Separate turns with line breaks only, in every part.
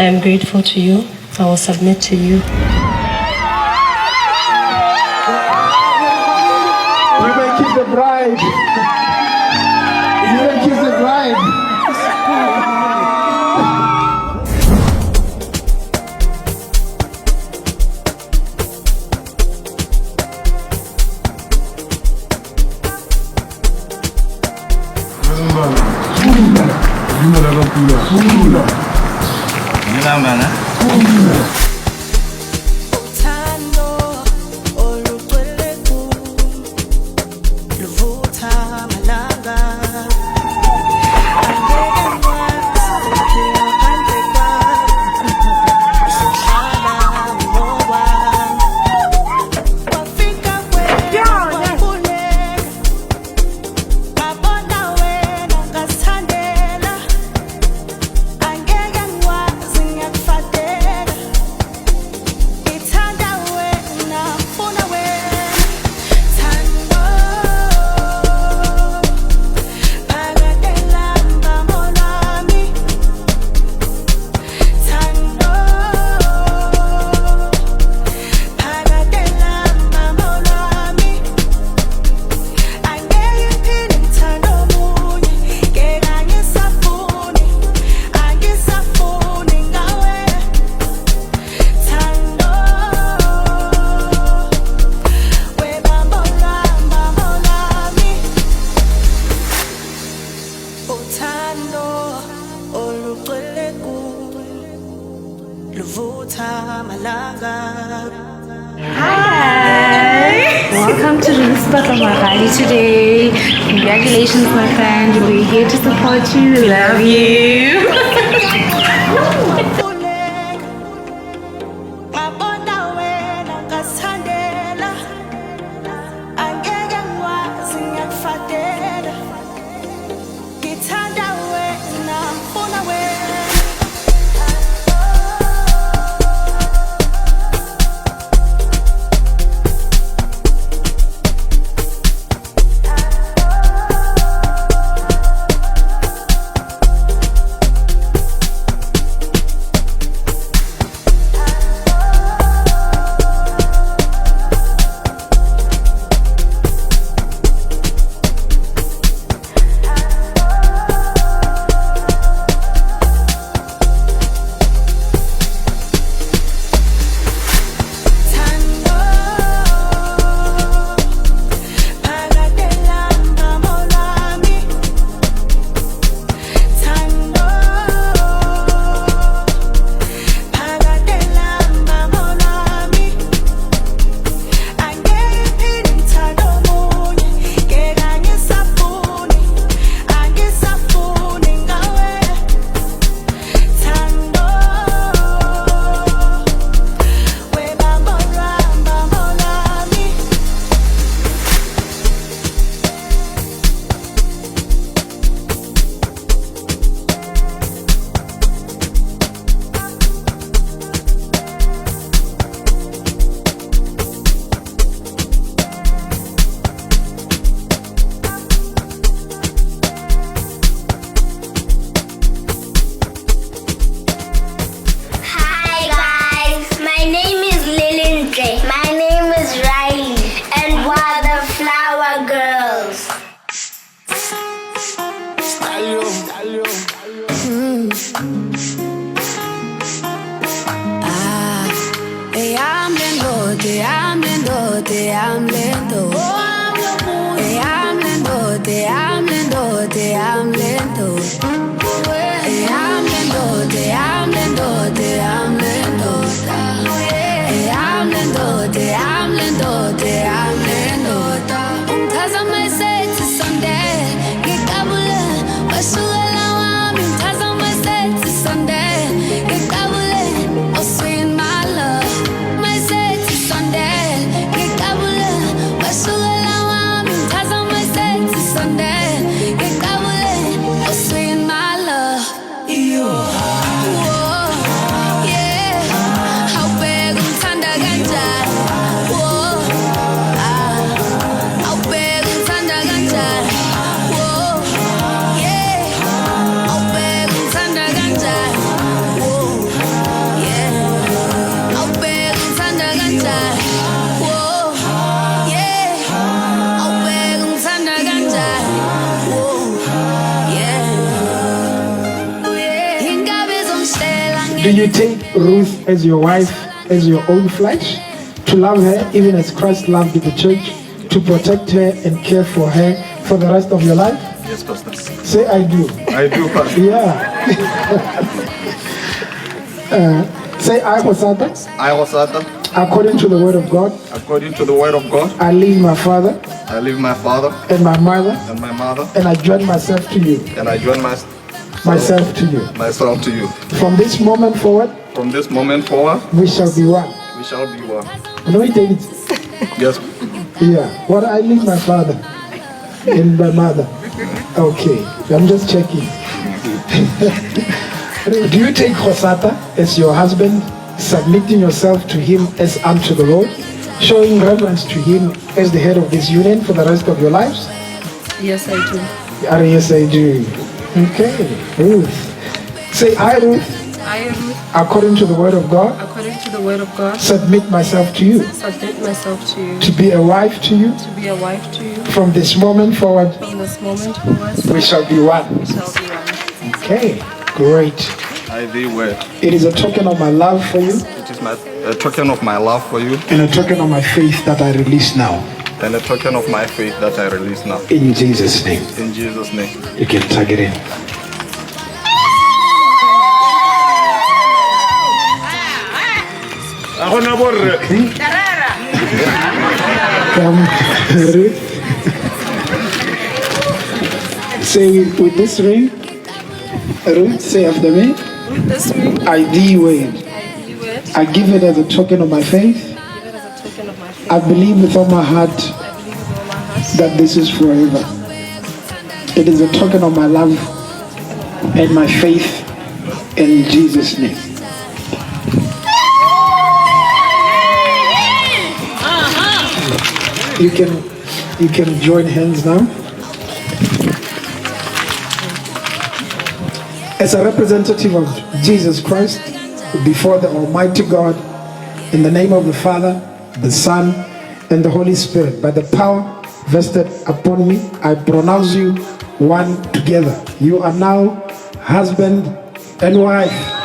I'm grateful to you. I will submit to you.
You may kiss the bride. You may kiss the bride.
Hi! Welcome to the spot of my rally today. Congratulations, my friend. We're here to support you. Love you.
Sunday,
Do you take Ruth as your wife, as your own flesh, to love her even as Christ loved the church, to protect her and care for her for the rest of your life?
Yes, Pastor.
Say, I do.
I do, Pastor.
Yeah. Say, I, Hosata,
I was Satan.
according to the word of God,
According to the word of God,
I leave my father
I leave my father
and my mother,
and my mother,
and I join myself to you,
and I join
myself to you.
myself to you.
From this moment forward,
From this moment forward,
we shall be one.
we shall be one.
Let me take it.
Yes.
Yeah. What I leave my father and my mother. Okay. I'm just checking. Do you take Hosata as your husband, submitting yourself to him as unto the Lord, showing reverence to him as the head of this union for the rest of your lives?
Yes, I do.
Yes, I do. Okay. Ruth. Say, I, Ruth,
I, Ruth,
according to the word of God,
according to the word of God,
submit myself to you,
submit myself to you,
to be a wife to you.
to be a wife to you.
From this moment forward,
From this moment forward,
we shall be one.
we shall be one.
Okay, great.
I thee word.
It is a token of my love for you
It is a token of my love for you
and a token of my faith that I release now.
and a token of my faith that I release now.
In Jesus' name.
In Jesus' name.
You can tag it in. Come, Ruth. Say with this ring, Ruth, say after me,
With this ring,
I thee wed.
I do it.
I give it as a token of my faith.
Give it as a token of my faith.
I believe with all my heart
I believe with all my heart
that this is forever. It is a token of my love and my faith in Jesus' name. You can join hands now. As a representative of Jesus Christ before the Almighty God, in the name of the Father, the Son, and the Holy Spirit, by the power vested upon me, I pronounce you one together. You are now husband and wife.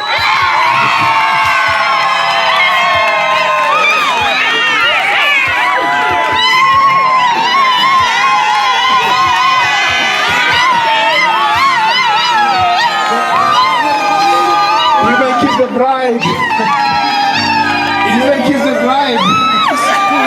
You may kiss the bride. You may kiss the bride.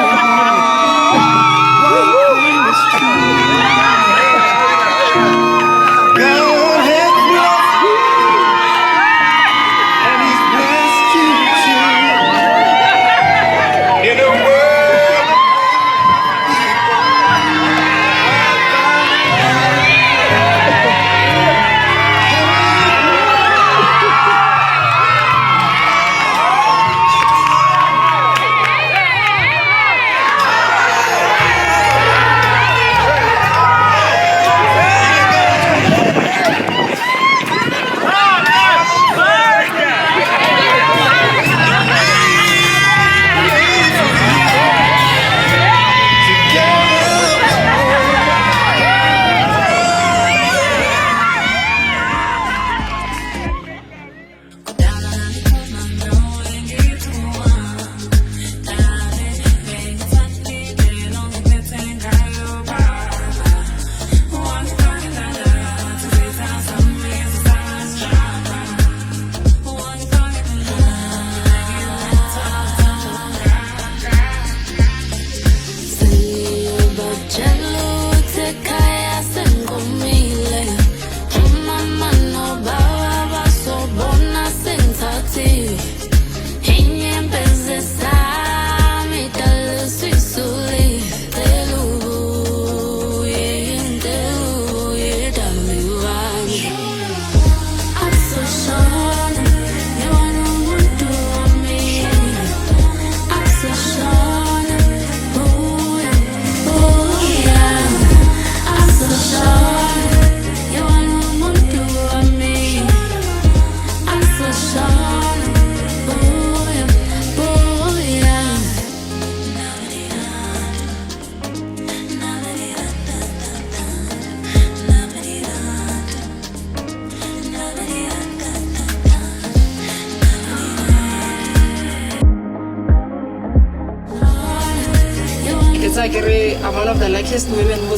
I'm one of the luckiest women who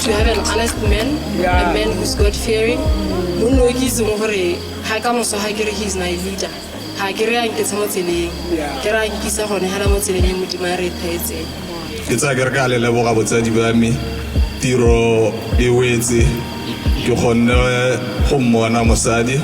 to have an honest man, a man who's God-fearing. He's my leader.
It's a girl level of me. Tiro, you wait, you honor home, Mosadi.